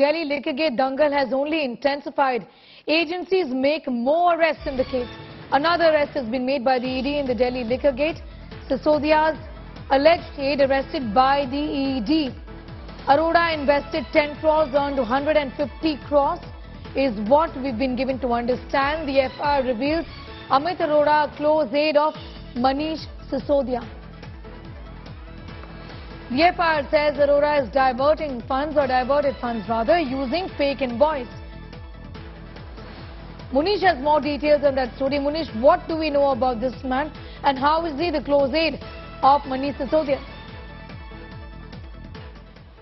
Delhi Liquorgate dangle has only intensified. Agencies make more arrests in the case. Another arrest has been made by the ED in the Delhi Liquorgate. Sisodia's alleged aide arrested by the ED. Arora invested 10 crores, earned 150 crores, is what we've been given to understand. The FIR reveals Amit Arora, close aide of Manish Sisodia. The FIR says Arora is diverted funds rather, using fake invoice. Manish has more details on that story. Manish, what do we know about this man and how is he the close aide of Manish Sisodia?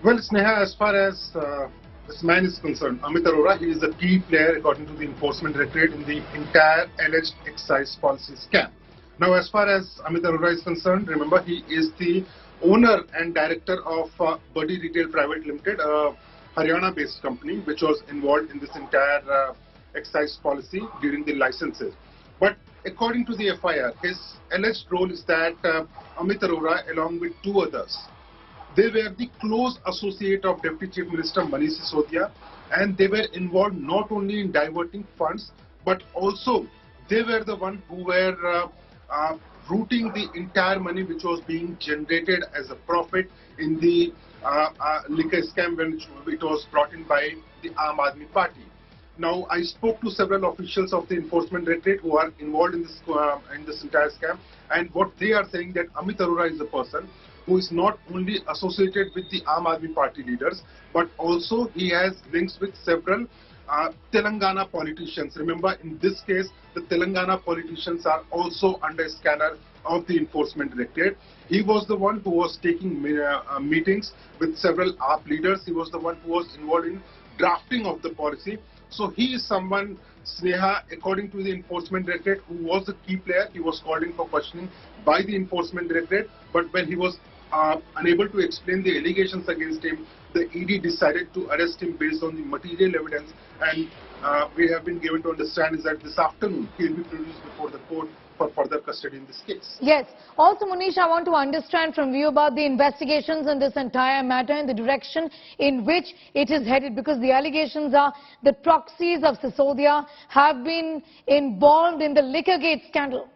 Well, Sneha, as far as this man is concerned, Amit Arora, he is a key player according to the Enforcement Directorate in the entire alleged excise policy scam. Now, as far as Amit Arora is concerned, remember he is the owner and director of Buddy Retail Private Limited, a Haryana-based company which was involved in this entire excise policy during the licenses. But according to the FIR, his alleged role is that Amit Arora, along with two others, they were the close associate of Deputy Chief Minister Manish Sisodia, and they were involved not only in diverting funds, but also they were the one who were routing the entire money which was being generated as a profit in the liquor scam when it was brought in by the Aam Aadmi Party. Now, I spoke to several officials of the Enforcement Directorate who are involved in this entire scam, and what they are saying that Amit Arora is a person who is not only associated with the Aam Aadmi Party leaders, but also he has links with several Telangana politicians. Remember, in this case, the Telangana politicians are also under scanner of the Enforcement Directorate. He was the one who was taking meetings with several AAP leaders. He was the one who was involved in drafting of the policy. So he is someone, Sneha, according to the Enforcement Directorate, who was a key player. He was called in for questioning by the Enforcement Directorate, but when he was unable to explain the allegations against him, the ED decided to arrest him based on the material evidence, and we have been given to understand is that this afternoon he will be produced before the court for further custody in this case. Yes. Also, Manish, I want to understand from you about the investigations in this entire matter and the direction in which it is headed, because the allegations are that proxies of Sisodia have been involved in the Liquorgate scandal.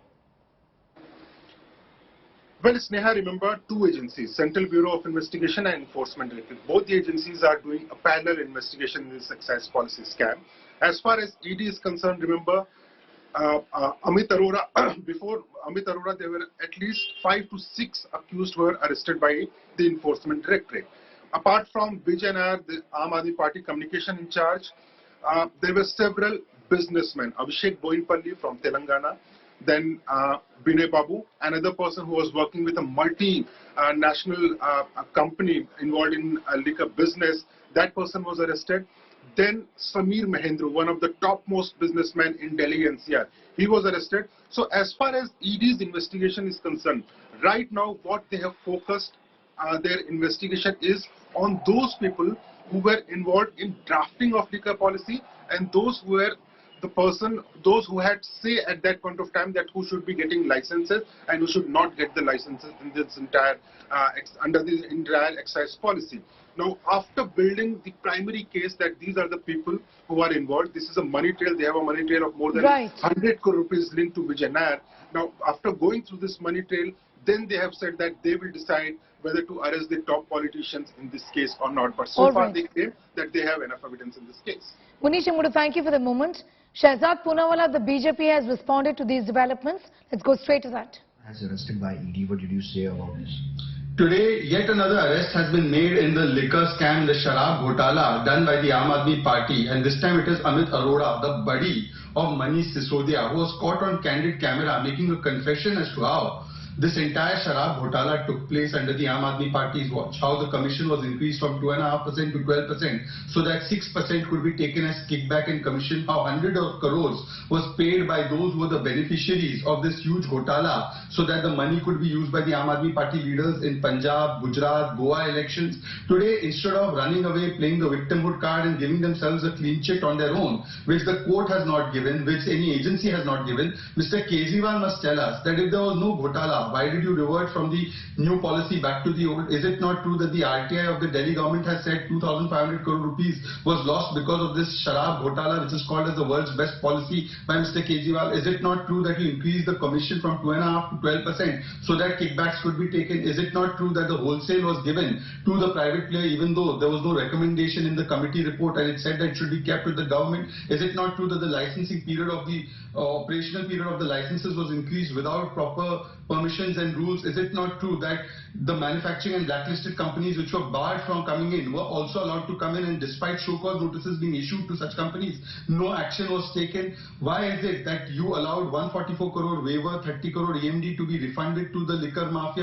Well, Sneha, remember two agencies, Central Bureau of Investigation and Enforcement Directorate. Both the agencies are doing a parallel investigation in this excise policy scam. As far as ED is concerned, remember, Amit Arora, before Amit Arora, there were at least 5 to 6 accused were arrested by the Enforcement Directorate. Apart from Vijay Nair, the Aam Aadmi Party communication in charge, there were several businessmen, Abhishek Boinpalli from Telangana, then Binay Babu, another person who was working with a multinational company involved in liquor business, that person was arrested. Then Sameer Mahandru, one of the topmost businessmen in Delhi NCR, he was arrested. So as far as ED's investigation is concerned, right now what they have focused their investigation is on those people who were involved in drafting of liquor policy and those who were those who had say at that point of time that who should be getting licenses and who should not get the licenses in this entire under the entire excise policy. Now, after building the primary case that these are the people who are involved, this is a money trail. They have a money trail of more than 100 crore rupees linked to Vijay Nair. Now, after going through this money trail, then they have said that they will decide whether to arrest the top politicians in this case or not. But so far they claim that they have enough evidence in this case. Manish, I'm going to thank you for the moment. Shahzad Poonawalla of the BJP has responded to these developments. Let's go straight to that. As arrested by ED, what did you say about this? Today, yet another arrest has been made in the liquor scam, the Sharab Ghotala, done by the Aam Aadmi Party, and this time it is Amit Arora, the buddy of Manish Sisodia, who was caught on candid camera making a confession as to how this entire Sharab Ghotala took place under the Aam Aadmi Party's watch, how the commission was increased from 2.5% to 12%, so that 6% could be taken as kickback and commission, how hundreds of crores was paid by those who were the beneficiaries of this huge Ghotala, so that the money could be used by the Aam Aadmi Party leaders in Punjab, Gujarat, Goa elections. Today, instead of running away, playing the victimhood card and giving themselves a clean chit on their own, which the court has not given, which any agency has not given, Mr. Kejriwal must tell us that if there was no Ghotala, Sharab? Why did you revert from the new policy back to the old? Is it not true that the RTI of the Delhi government has said 2,500 crore rupees was lost because of this Sharab Ghotala, which is called as the world's best policy by Mr. Kejriwal? Is it not true that you increased the commission from 2.5% to 12% so that kickbacks could be taken? Is it not true that the wholesale was given to the private player even though there was no recommendation in the committee report and it said that it should be kept with the government? Is it not true that the licensing period of the operational period of the licenses was increased without proper permissions and rules? Is it not true that the manufacturing and blacklisted companies which were barred from coming in were also allowed to come in, and despite show-cause notices being issued to such companies, no action was taken? Why is it that you allowed 144 crore waiver, 30 crore EMD to be refunded to the liquor mafia?